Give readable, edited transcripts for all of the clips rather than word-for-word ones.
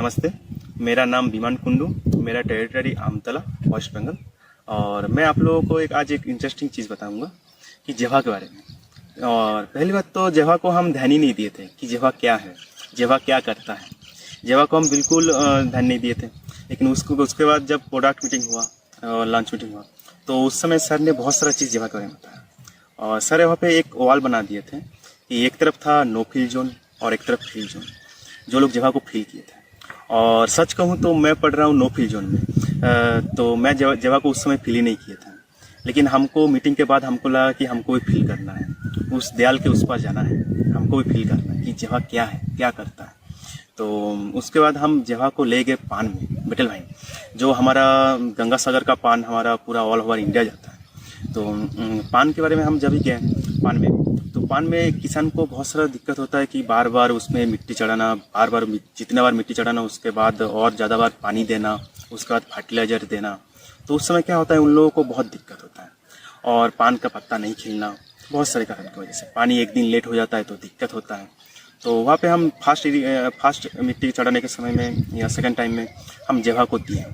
नमस्ते। मेरा नाम विमान कुंडू, मेरा टेरिटरी आमतला, वेस्ट बंगाल। और मैं आप लोगों को आज एक इंटरेस्टिंग चीज़ बताऊंगा कि जेवा के बारे में। और पहली बात तो जेवा को हम ध्यान ही नहीं दिए थे कि जेवा क्या है, जेवा क्या करता है। जेवा को हम बिल्कुल ध्यान नहीं दिए थे। लेकिन उसके बाद जब प्रोडक्ट मीटिंग हुआ और लॉन्च मीटिंग हुआ तो उस समय सर ने बहुत सारा चीज़ जेवा के बारे में बताया। और सर वहाँ पे एक वॉल बना दिए थे कि एक तरफ था नो फील जोन और एक तरफ फील जोन, जो लोग जेवा को फील किए थे। और सच कहूँ तो मैं पढ़ रहा हूँ नो फील जोन में, तो मैं जेवा को उस समय फील ही नहीं किया था। लेकिन हमको मीटिंग के बाद हमको लगा कि हमको भी फील करना है, उस दयाल के उस पार जाना है, हमको भी फील करना है कि जेवा क्या है, क्या करता है। तो उसके बाद हम जेवा को ले गए पान में, बेटल वाइन, जो हमारा गंगा सागर का पान हमारा पूरा ऑल ओवर इंडिया जाता है। तो पान के बारे में हम जब ही गए पान में, तो पान में किसान को बहुत सारा दिक्कत होता है कि बार बार उसमें मिट्टी चढ़ाना, बार बार जितना बार मिट्टी चढ़ाना उसके बाद और ज़्यादा बार पानी देना, उसके बाद फर्टिलाइजर देना। तो उस समय क्या होता है, उन लोगों को बहुत दिक्कत होता है। और पान का पत्ता नहीं खिलना, बहुत सारे कारण की वजह से पानी एक दिन लेट हो जाता है तो दिक्कत होता है। तो वहाँ पे हम फास्ट मिट्टी चढ़ाने के समय में या सेकंड टाइम में हम जेवा को दिए।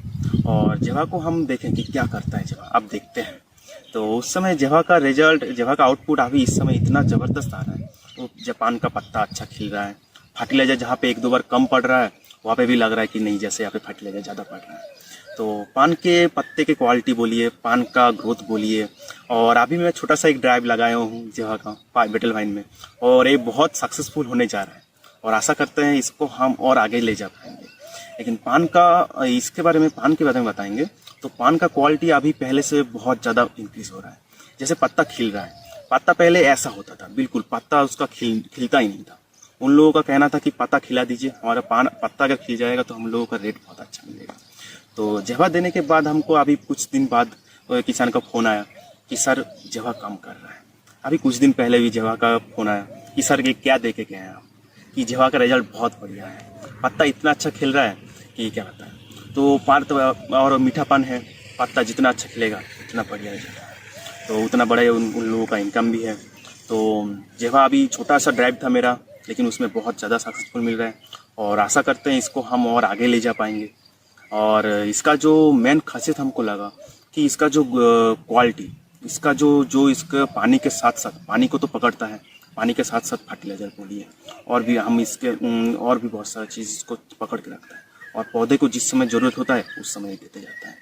और जेवा को हम देखें कि क्या करता है जेवा, अब देखते हैं। तो उस समय जेवा का रिजल्ट, जेवा का आउटपुट अभी इस समय इतना ज़बरदस्त आ रहा है। वो जापान का पत्ता अच्छा खिल रहा है, फर्टिलाइजर जहाँ पे एक दो बार कम पड़ रहा है वहाँ पे भी लग रहा है कि नहीं जैसे यहाँ पे फर्टिलाइजर ज़्यादा पड़ रहा है। तो पान के पत्ते की क्वालिटी बोलिए, पान का ग्रोथ बोलिए। और अभी मैं छोटा सा एक ड्राइव लगाया हूँ जेवा का बेटल वाइन में, और ये बहुत सक्सेसफुल होने जा रहा है। और आशा करते हैं इसको हम और आगे ले जा पाएंगे। लेकिन पान का इसके बारे में, पान के बारे में बताएंगे तो पान का क्वालिटी अभी पहले से बहुत ज़्यादा इंक्रीज हो रहा है। जैसे पत्ता खिल रहा है, पत्ता पहले ऐसा होता था, बिल्कुल पत्ता उसका खिलता ही नहीं था। उन लोगों का कहना था कि पत्ता खिला दीजिए, हमारा पत्ता अगर खिल जाएगा तो हम लोगों का रेट बहुत अच्छा मिलेगा। तो जेवा देने के बाद हमको अभी कुछ दिन बाद किसान का फ़ोन आया कि सर जेवा काम कर रहा है। अभी कुछ दिन पहले भी जेवा का फ़ोन आया कि सर ये क्या दे के गए हैं आप, कि जेवा का रिजल्ट बहुत बढ़िया है, पत्ता इतना अच्छा खिल रहा है कि क्या बताएं। तो पान तो और मीठापन है, पत्ता जितना अच्छा खिलेगा उतना बढ़िया रहेगा, तो उतना बड़ा उन लोगों का इनकम भी है। तो जेवा अभी छोटा सा ड्राइव था मेरा, लेकिन उसमें बहुत ज़्यादा सक्सेसफुल मिल रहा है। और आशा करते हैं इसको हम और आगे ले जा पाएंगे। और इसका जो मेन खासियत हमको लगा कि इसका जो क्वालिटी, इसका जो इसका पानी के साथ साथ, पानी को तो पकड़ता है, पानी के साथ साथ फर्टिलाइजर बोलिए और भी हम इसके और भी बहुत सारा चीज़ इसको पकड़ के रखता है। और पौधे को जिस समय ज़रूरत होता है उस समय देते जाता है।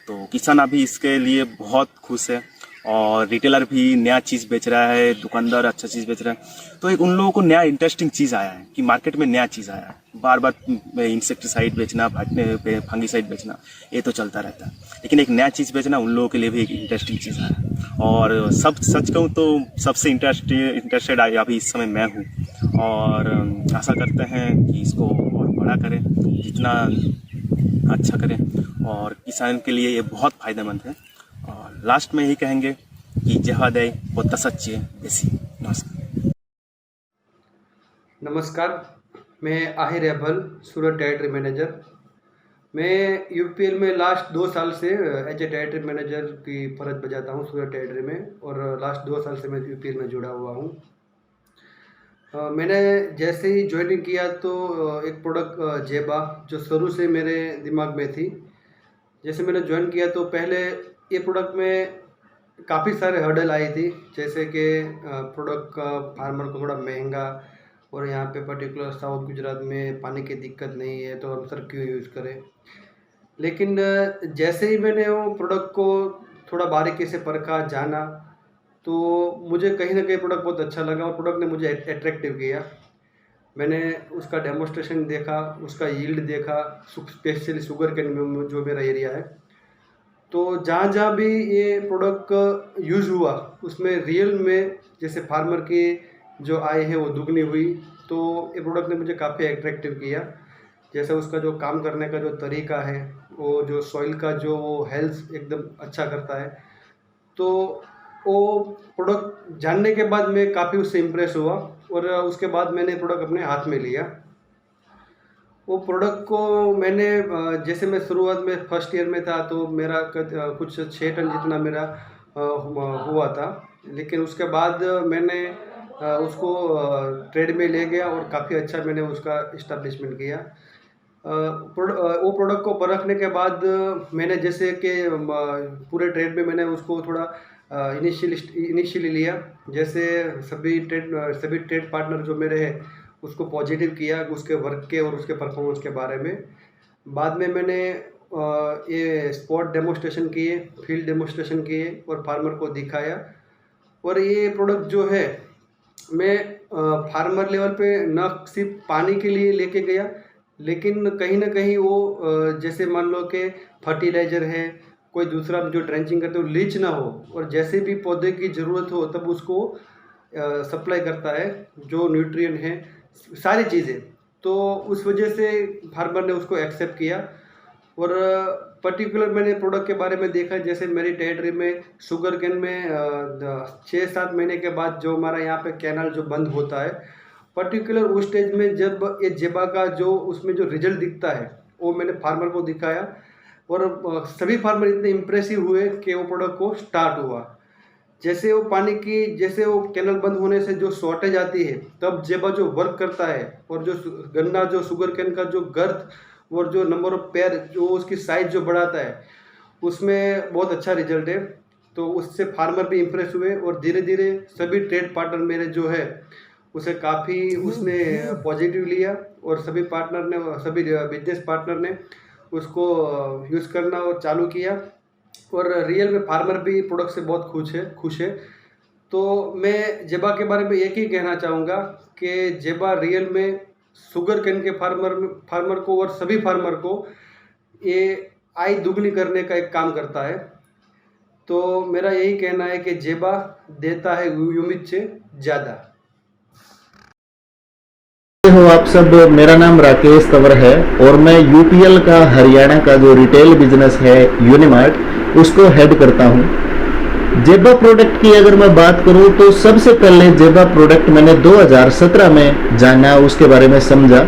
तो किसान अभी इसके लिए बहुत खुश है। और रिटेलर भी नया चीज़ बेच रहा है, दुकानदार अच्छा चीज़ बेच रहा है। तो एक उन लोगों को नया इंटरेस्टिंग चीज़ आया है कि मार्केट में नया चीज़ आया है। बार बार इंसेक्टिसाइड बेचना, फंगिसाइड बेचना, ये तो चलता रहता है। लेकिन एक नया चीज़ बेचना उन लोगों के लिए भी एक इंटरेस्टिंग चीज़ है। और सब सच कहूँ तो सबसे इंटरेस्टेड अभी इस समय मैं हूँ। और आशा करते हैं कि इसको और बड़ा करें, जितना अच्छा करें। और किसान के लिए ये बहुत फ़ायदेमंद है। और लास्ट में यही कहेंगे कि जेवा दे पोता सच्चे बेसी। नमस्कार। नमस्कार, मैं आहिर अभल, सूरत टेरिटरी मैनेजर। मैं यूपीएल में लास्ट 2 साल से एज ए टेरिटरी मैनेजर की फ़र्ज बजाता हूँ सूरत टेरिटरी में, और लास्ट 2 साल से मैं यूपीएल में जुड़ा हुआ हूँ। मैंने जैसे ही ज्वाइनिंग किया तो एक प्रोडक्ट जेबा जो शुरू से मेरे दिमाग में थी। जैसे मैंने ज्वाइन किया तो पहले ये प्रोडक्ट में काफ़ी सारे हर्डल आई थी, जैसे कि प्रोडक्ट का फार्मर को थोड़ा महंगा, और यहाँ पे पर्टिकुलर साउथ गुजरात में पानी की दिक्कत नहीं है तो हम सर क्यों यूज़ करें। लेकिन जैसे ही मैंने वो प्रोडक्ट को थोड़ा बारीकी से परखा, जाना, तो मुझे कहीं ना कहीं प्रोडक्ट बहुत अच्छा लगा और प्रोडक्ट ने मुझे अट्रैक्टिव किया। मैंने उसका डेमोस्ट्रेशन देखा, उसका यील्ड देखा, स्पेशली शुगर केन में जो मेरा एरिया है। तो जहाँ जहाँ भी ये प्रोडक्ट यूज़ हुआ उसमें रियल में जैसे फार्मर की जो आय है वो दुगनी हुई। तो ये प्रोडक्ट ने मुझे काफ़ी अट्रैक्टिव किया। जैसे उसका जो काम करने का जो तरीका है, वो जो सॉइल का जो वो हेल्थ एकदम अच्छा करता है। तो वो प्रोडक्ट जानने के बाद मैं काफ़ी उससे इम्प्रेस हुआ, और उसके बाद मैंने प्रोडक्ट अपने हाथ में लिया। वो प्रोडक्ट को मैंने जैसे मैं शुरुआत में फर्स्ट ईयर में था तो मेरा कुछ 6 टन जितना मेरा हुआ था। लेकिन उसके बाद मैंने उसको ट्रेड में ले गया और काफ़ी अच्छा मैंने उसका इस्टेब्लिशमेंट किया। वो प्रोडक्ट को परखने के बाद मैंने जैसे कि पूरे ट्रेड में मैंने उसको थोड़ा इनिशियली लिया, जैसे सभी ट्रेड पार्टनर जो मेरे हैं उसको पॉजिटिव किया उसके वर्क के और उसके परफॉर्मेंस के बारे में। बाद में मैंने ये स्पॉट डेमोस्ट्रेशन किए, फील्ड डेमोस्ट्रेशन किए और फार्मर को दिखाया। और ये प्रोडक्ट जो है मैं फार्मर लेवल पे न सिर्फ पानी के लिए लेके गया, लेकिन कहीं ना कहीं वो जैसे मान लो कि फर्टिलाइज़र है, कोई दूसरा जो ड्रेंचिंग करते हो लीच ना हो, और जैसे भी पौधे की ज़रूरत हो तब उसको सप्लाई करता है, जो न्यूट्रिएंट है सारी चीज़ें। तो उस वजह से फार्मर ने उसको एक्सेप्ट किया। और पर्टिकुलर मैंने प्रोडक्ट के बारे में देखा, जैसे मेरी टेरिटरी में शुगर केन में 6-7 महीने के बाद जो हमारा यहाँ पे कैनाल जो बंद होता है, पर्टिकुलर उस स्टेज में जब ये जेबा का जो उसमें जो रिजल्ट दिखता है वो मैंने फार्मर को दिखाया, और सभी फार्मर इतने इम्प्रेसिव हुए कि वो प्रोडक्ट को स्टार्ट हुआ। जैसे वो पानी की, जैसे वो कैनल बंद होने से जो शॉर्टेज आती है, तब जेबा जो वर्क करता है और जो गन्ना जो शुगर केन का जो गर्थ और जो नंबर ऑफ पेयर जो उसकी साइज जो बढ़ाता है, उसमें बहुत अच्छा रिजल्ट है। तो उससे फार्मर भी इम्प्रेस हुए और धीरे धीरे सभी ट्रेड पार्टनर मेरे जो है उसे काफ़ी उसने पॉजिटिव लिया, और सभी बिजनेस पार्टनर ने उसको यूज़ करना और चालू किया। और रियल में फार्मर भी प्रोडक्ट से बहुत खुश है। तो मैं जेबा के बारे में एक ही कहना चाहूँगा कि जेबा रियल में शुगर केन के फार्मर को और सभी फार्मर को ये आय दुगनी करने का एक काम करता है। तो मेरा यही कहना है कि जेबा देता है उम्मीद से ज़्यादा। हो आप सब, मेरा नाम राकेश तंवर है और मैं यूपीएल का हरियाणा का जो रिटेल बिजनेस है यूनिमार्ट, उसको हेड करता हूँ। जेबा प्रोडक्ट की अगर मैं बात करूँ तो सबसे पहले जेबा प्रोडक्ट मैंने 2017 में जाना, उसके बारे में समझा,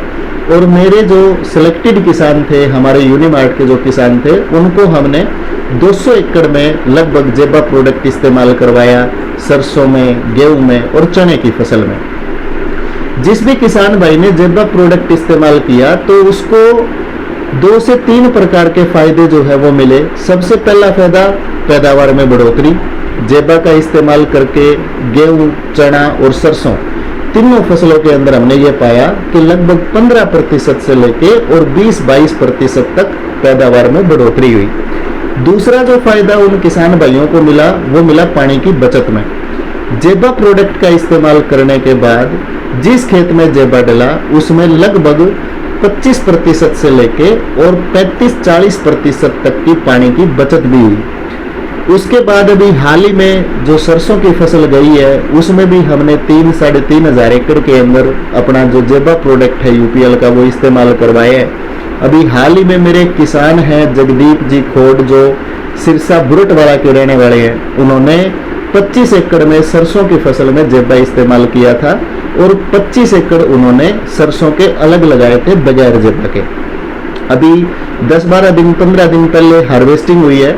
और मेरे जो सिलेक्टेड किसान थे, हमारे यूनिमार्ट के जो किसान थे, उनको हमने 200 एकड़ में लगभग जेबा प्रोडक्ट इस्तेमाल करवाया, सरसों में, गेहूं में और चने की फसल में। जिस भी किसान भाई ने जेबा प्रोडक्ट इस्तेमाल किया तो उसको 2 से 3 प्रकार के फायदे जो है वो मिले। सबसे पहला फायदा पैदावार में बढ़ोतरी। जेबा का इस्तेमाल करके गेहूं, चना और सरसों तीनों फसलों के अंदर हमने ये पाया कि लगभग 15% से लेके और 20-22% तक पैदावार में बढ़ोतरी हुई। दूसरा जो फायदा उन किसान भाइयों को मिला वो मिला पानी की बचत में। जेबा प्रोडक्ट का इस्तेमाल करने के बाद जिस खेत में जेबा डला उसमें लगभग 25% से लेके और 35-40% तक की पानी की बचत भी हुई। उसके बाद अभी हाल ही में जो सरसों की फसल गई है उसमें भी हमने 3-3.5 हज़ार एकड़ के अंदर अपना जो जेबा प्रोडक्ट है यूपीएल का वो इस्तेमाल करवाया है। अभी हाल ही में मेरे किसान हैं जगदीप जी खोड़, जो सिरसा बुरट वाला के रहने वाले हैं, उन्होंने 25 एकड़ में सरसों की फसल में जेबा इस्तेमाल किया था और 25 एकड़ उन्होंने सरसों के अलग लगाए थे बगैर जेबा के। अभी 10-12 दिन 15 दिन पहले हार्वेस्टिंग हुई है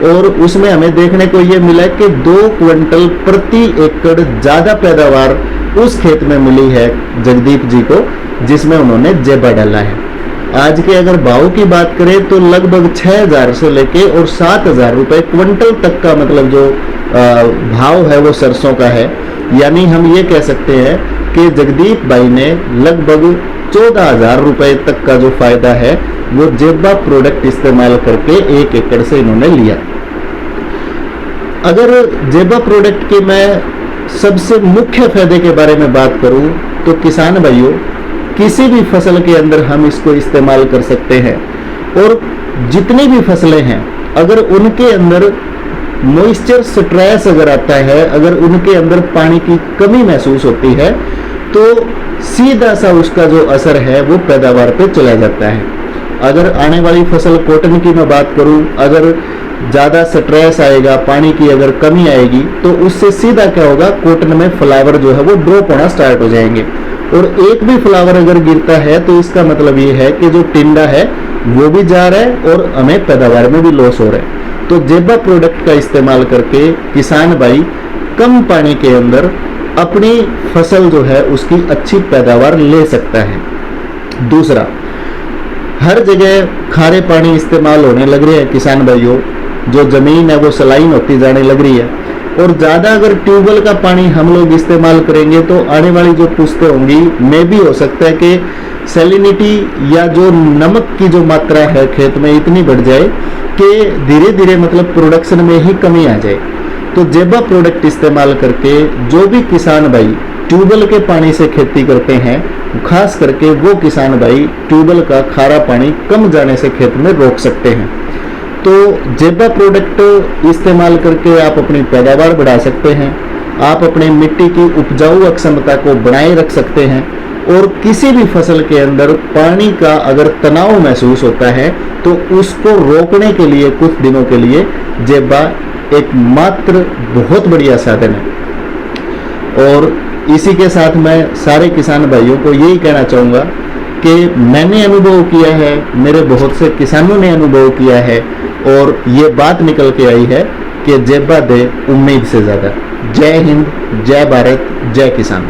और उसमें हमें देखने को ये मिला कि 2 क्विंटल प्रति एकड़ ज्यादा पैदावार उस खेत में मिली है जगदीप जी को, जिसमें उन्होंने जेबा डाला है। आज के अगर भाव की बात करें तो लगभग 6,000 से लेके और 7,000 रुपए क्विंटल तक का मतलब जो भाव है वो सरसों का है। यानी हम ये कह सकते हैं कि जगदीप भाई ने लगभग 14,000 रुपए तक का जो फायदा है वो जेबा प्रोडक्ट इस्तेमाल करके 1 एकड़ से इन्होंने लिया। अगर जेबा प्रोडक्ट के मैं सबसे मुख्य फायदे के बारे में बात करूं तो किसान भाइयों, किसी भी फसल के अंदर हम इसको इस्तेमाल कर सकते हैं, और जितनी भी फसलें हैं अगर उनके अंदर मॉइस्चर स्ट्रेस अगर आता है, अगर उनके अंदर पानी की कमी महसूस होती है तो सीधा सा उसका जो असर है वो पैदावार पे चला जाता है। अगर आने वाली फसल कॉटन की मैं बात करूं, अगर ज़्यादा स्ट्रेस आएगा, पानी की अगर कमी आएगी तो उससे सीधा क्या होगा, कॉटन में फ्लावर जो है वो ड्रॉप होना स्टार्ट हो जाएंगे, और एक भी फ्लावर अगर गिरता है तो इसका मतलब ये है कि जो टिंडा है वो भी जा रहा है और हमें पैदावार में भी लॉस हो रहा है। तो जेबा प्रोडक्ट का इस्तेमाल करके किसान भाई कम पानी के अंदर अपनी फसल जो है उसकी अच्छी पैदावार ले सकता है। दूसरा, हर जगह खारे पानी इस्तेमाल होने लग रहे हैं किसान भाइयों, जो ज़मीन है वो सलाइन होती जाने लग रही है। और ज़्यादा अगर ट्यूबवेल का पानी हम लोग इस्तेमाल करेंगे तो आने वाली जो पुश्तें होंगी, में भी हो सकता है कि सैलिनिटी या जो नमक की जो मात्रा है खेत में इतनी बढ़ जाए कि धीरे धीरे मतलब प्रोडक्शन में ही कमी आ जाए। तो जेबा प्रोडक्ट इस्तेमाल करके जो भी किसान भाई ट्यूबवेल के पानी से खेती करते हैं, खास करके वो किसान भाई ट्यूबवेल का खारा पानी कम जाने से खेत में रोक सकते हैं। तो जेबा प्रोडक्ट इस्तेमाल करके आप अपनी पैदावार बढ़ा सकते हैं, आप अपनी मिट्टी की उपजाऊ क्षमता को बनाए रख सकते हैं, और किसी भी फसल के अंदर पानी का अगर तनाव महसूस होता है तो उसको रोकने के लिए कुछ दिनों के लिए जेबा एक मात्र बहुत बढ़िया साधन है। और इसी के साथ मैं सारे किसान भाइयों को यही कहना चाहूँगा कि मैंने अनुभव किया है, मेरे बहुत से किसानों ने अनुभव किया है, और ये बात निकल के आई है कि जेबा दे उम्मीद से ज़्यादा। जय हिंद, जय भारत, जय किसान।